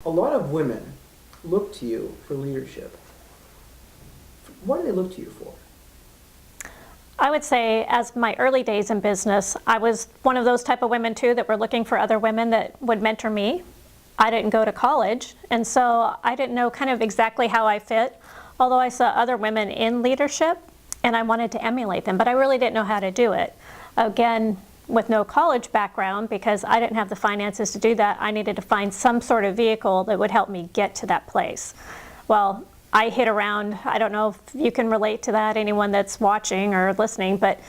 A lot of women look to you for leadership. What do they look to you for? I would say, as my early days in business, I was one of those type of women too that were looking for other women that would mentor me. I didn't go to college, and so I didn't know kind of exactly how I fit, although I saw other women in leadership and I wanted to emulate them, but I really didn't know how to do it. Again, with no college background, because I didn't have the finances to do that, I needed to find some sort of vehicle that would help me get to that place. Well, I hit around, I don't know if you can relate to that, anyone that's watching or listening, but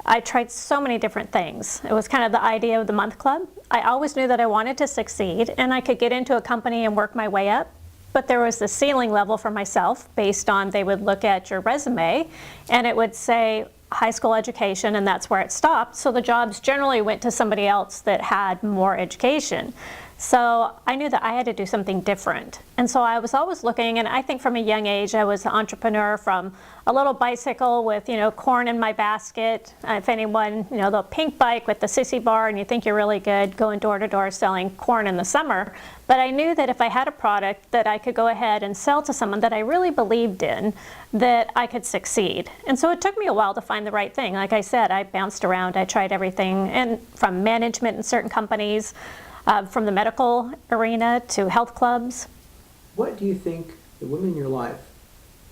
I tried so many different things. It was kind of the idea of the month club. I always knew that I wanted to succeed and I could get into a company and work my way up, but there was the ceiling level for myself based on they would look at your resume and it would say high school education, and that's where it stopped. So the jobs generally went to somebody else that had more education. So I knew that I had to do something different. And so I was always looking, and I think from a young age, I was an entrepreneur from a little bicycle with, corn in my basket. If anyone, the pink bike with the sissy bar, and you think you're really good, going door to door selling corn in the summer. But I knew that if I had a product that I could go ahead and sell to someone that I really believed in, that I could succeed. And so it took me a while to find the right thing. Like I said, I bounced around, I tried everything, and from management in certain companies, from the medical arena to health clubs. What do you think the women in your life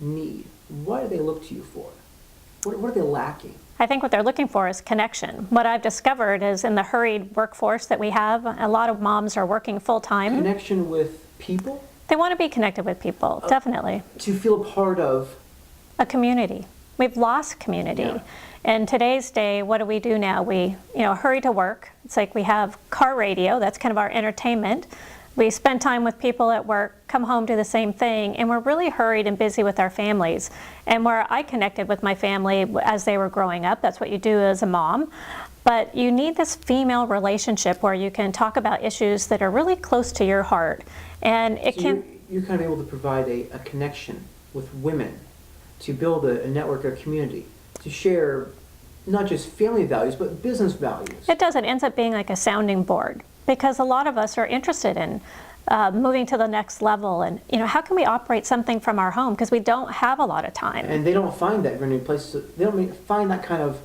need? What do they look to you for? What are they lacking? I think what they're looking for is connection. What I've discovered is in the hurried workforce that we have, a lot of moms are working full time. Connection with people? They want to be connected with people, definitely. To feel a part of a community. We've lost community. Yeah. In today's day, what do we do now? We, hurry to work. It's like we have car radio, that's kind of our entertainment. We spend time with people at work, come home, do the same thing, and we're really hurried and busy with our families. And where I connected with my family as they were growing up, that's what you do as a mom. But you need this female relationship where you can talk about issues that are really close to your heart. And it so can... You're kind of able to provide a connection with women, to build a network of community, to share not just family values, but business values. It does. It ends up being like a sounding board, because a lot of us are interested in moving to the next level and, how can we operate something from our home, because we don't have a lot of time. And they don't find that in many places. They don't find that kind of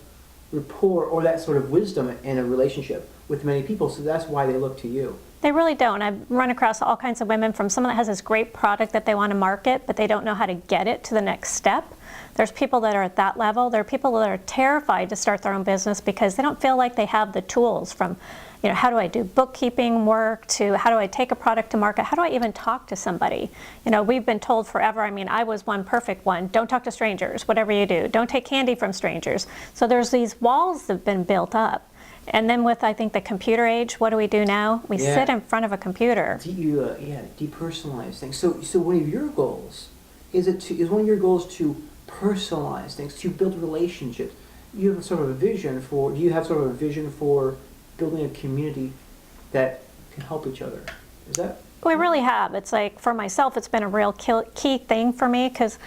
rapport or that sort of wisdom in a relationship with many people, so that's why they look to you. They really don't. I've run across all kinds of women, from someone that has this great product that they want to market, but they don't know how to get it to the next step. There's people that are at that level. There are people that are terrified to start their own business because they don't feel like they have the tools from, how do I do bookkeeping work, to how do I take a product to market? How do I even talk to somebody? We've been told forever, I was one perfect one, don't talk to strangers, whatever you do. Don't take candy from strangers. So there's these walls that have been built up. And then with, I think, the computer age, what do we do now? We sit in front of a computer. Depersonalize things. So one of your goals, is one of your goals to personalize things, to build relationships? You have do you have sort of a vision for building a community that can help each other? Is that? We really have. It's like, for myself, it's been a real key thing for me, because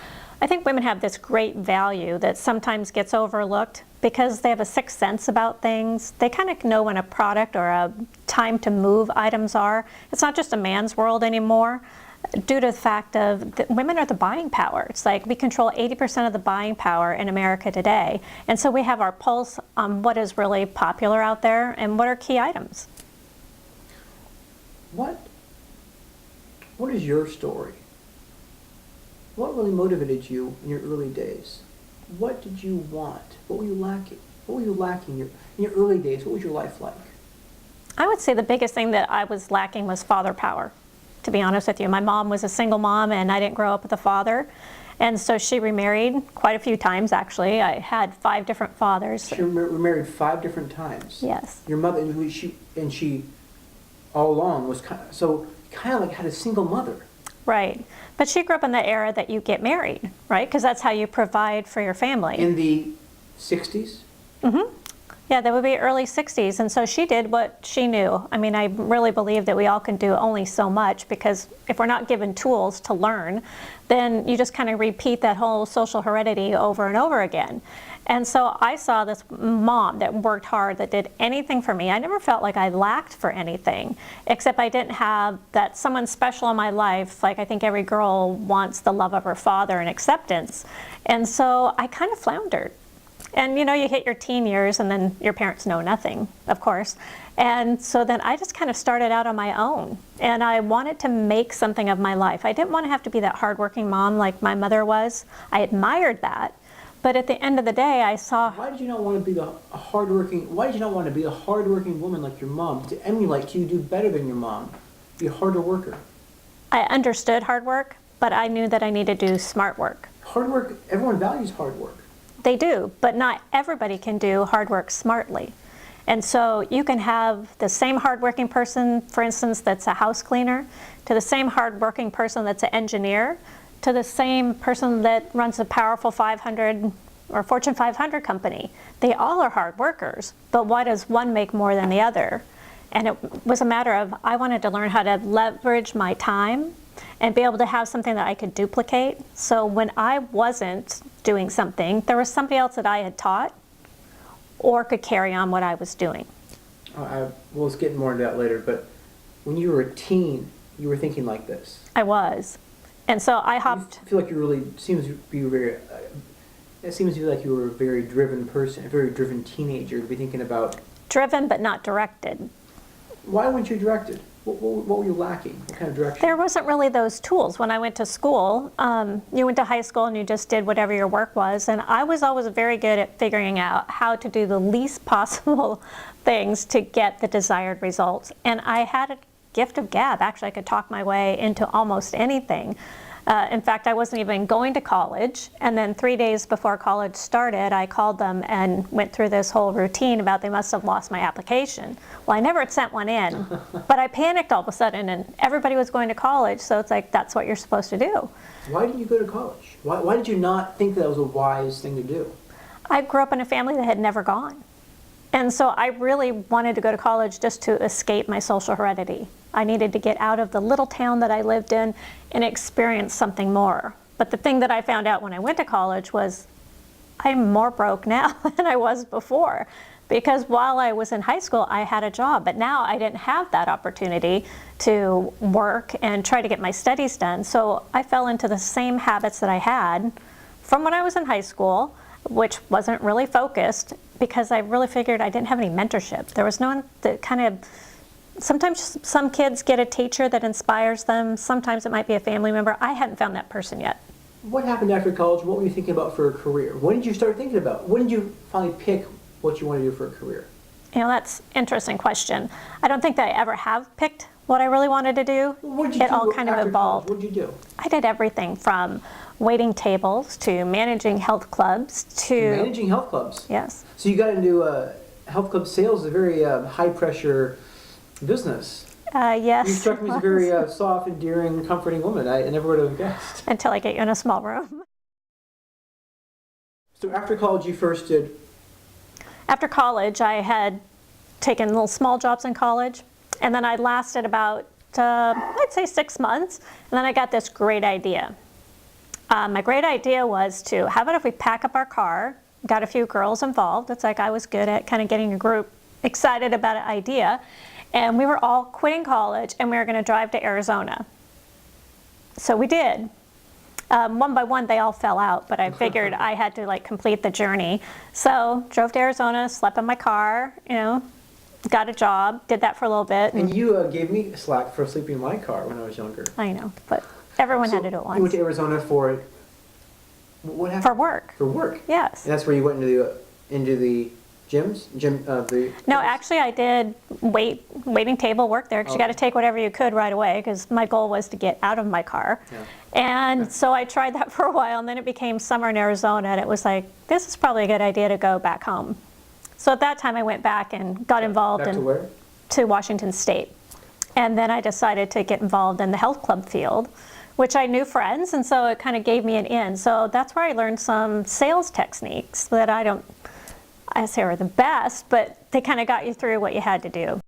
I think women have this great value that sometimes gets overlooked because they have a sixth sense about things. They kind of know when a product or a time to move items are. It's not just a man's world anymore, due to the fact of that women are the buying power. It's like we control 80% of the buying power in America today. And so we have our pulse on what is really popular out there and what are key items. What is your story? What really motivated you in your early days? What did you want? What were you lacking? What were you lacking in your early days? What was your life like? I would say the biggest thing that I was lacking was father power, to be honest with you. My mom was a single mom, and I didn't grow up with a father. And so she remarried quite a few times, actually. I had 5 different fathers. She remarried 5 different times? Yes. Your mother, and she all along was kind of like had a single mother. Right. But she grew up in the era that you get married, right? Because that's how you provide for your family. In the 60s? Mm-hmm. Yeah, that would be early 60s. And so she did what she knew. I really believe that we all can do only so much, because if we're not given tools to learn, then you just kind of repeat that whole social heredity over and over again. And so I saw this mom that worked hard, that did anything for me. I never felt like I lacked for anything, except I didn't have that someone special in my life. Like I think every girl wants the love of her father and acceptance. And so I kind of floundered. And you know, you hit your teen years and then your parents know nothing, of course. And so then I just kind of started out on my own. And I wanted to make something of my life. I didn't want to have to be that hardworking mom like my mother was. I admired that. But at the end of the day, I saw. Why did you not want to be a hardworking? Why did you not want to be a hardworking woman like your mom? To emulate you, do better than your mom, be a harder worker. I understood hard work, but I knew that I needed to do smart work. Hard work. Everyone values hard work. They do, but not everybody can do hard work smartly. And so you can have the same hardworking person, for instance, that's a house cleaner, to the same hardworking person that's an engineer, to the same person that runs a powerful 500 or Fortune 500 company. They all are hard workers, but why does one make more than the other? And it was a matter of, I wanted to learn how to leverage my time and be able to have something that I could duplicate. So when I wasn't doing something, there was somebody else that I had taught or could carry on what I was doing. We'll let's get more into that later, but when you were a teen, you were thinking like this. I was. And so I hopped. I feel like you really, it seems to be like you were a very driven person, a very driven teenager to be thinking about. Driven but not directed. Why weren't you directed? What were you lacking? What kind of direction? There wasn't really those tools. When I went to school, you went to high school and you just did whatever your work was. And I was always very good at figuring out how to do the least possible things to get the desired results. And I had a gift of gab. Actually, I could talk my way into almost anything. In fact, I wasn't even going to college. And then 3 days before college started, I called them and went through this whole routine about they must have lost my application. Well, I never had sent one in, but I panicked all of a sudden and everybody was going to college. So it's like, that's what you're supposed to do. Why didn't you go to college? Why did you not think that was a wise thing to do? I grew up in a family that had never gone. And so I really wanted to go to college just to escape my social heredity. I needed to get out of the little town that I lived in and experience something more. But the thing that I found out when I went to college was I'm more broke now than I was before. Because while I was in high school, I had a job, but now I didn't have that opportunity to work and try to get my studies done. So I fell into the same habits that I had from when I was in high school, which wasn't really focused because I really figured I didn't have any mentorship. There was no one that kind of. Sometimes some kids get a teacher that inspires them. Sometimes it might be a family member. I hadn't found that person yet. What happened after college? What were you thinking about for a career? When did you start thinking about? When did you finally pick what you want to do for a career? You know, that's an interesting question. I don't think that I ever have picked what I really wanted to do. What did you do all kind of evolved. What did you do? I did everything from waiting tables to managing health clubs to... Managing health clubs? Yes. So you got into health club sales, a very high pressure business. Yes. You struck me as a very soft, endearing, comforting woman. I never would have guessed. Until I get you in a small room. So after college, you first did? After college, I had taken little small jobs in college, and then I lasted about, I'd say 6 months, and then I got this great idea. My great idea was to, how about if we pack up our car, got a few girls involved. It's like I was good at kind of getting a group excited about an idea. And we were all quitting college and we were going to drive to Arizona. So we did. One by one, they all fell out, but I figured I had to like complete the journey. So drove to Arizona, slept in my car, you know, got a job, did that for a little bit. And you gave me slack for sleeping in my car when I was younger. I know, but everyone had to do it once. You went to Arizona for what happened? For work. For work. Yes. And that's where you went into the gyms? No, actually I did waiting table work there because you got to take whatever you could right away because my goal was to get out of my car. Yeah. And so I tried that for a while and then it became summer in Arizona and it was like, this is probably a good idea to go back home. So at that time I went back and got involved back to where? To Washington State. And then I decided to get involved in the health club field, which I knew friends, and so it kind of gave me an in. So that's where I learned some sales techniques that I say are the best, but they kind of got you through what you had to do.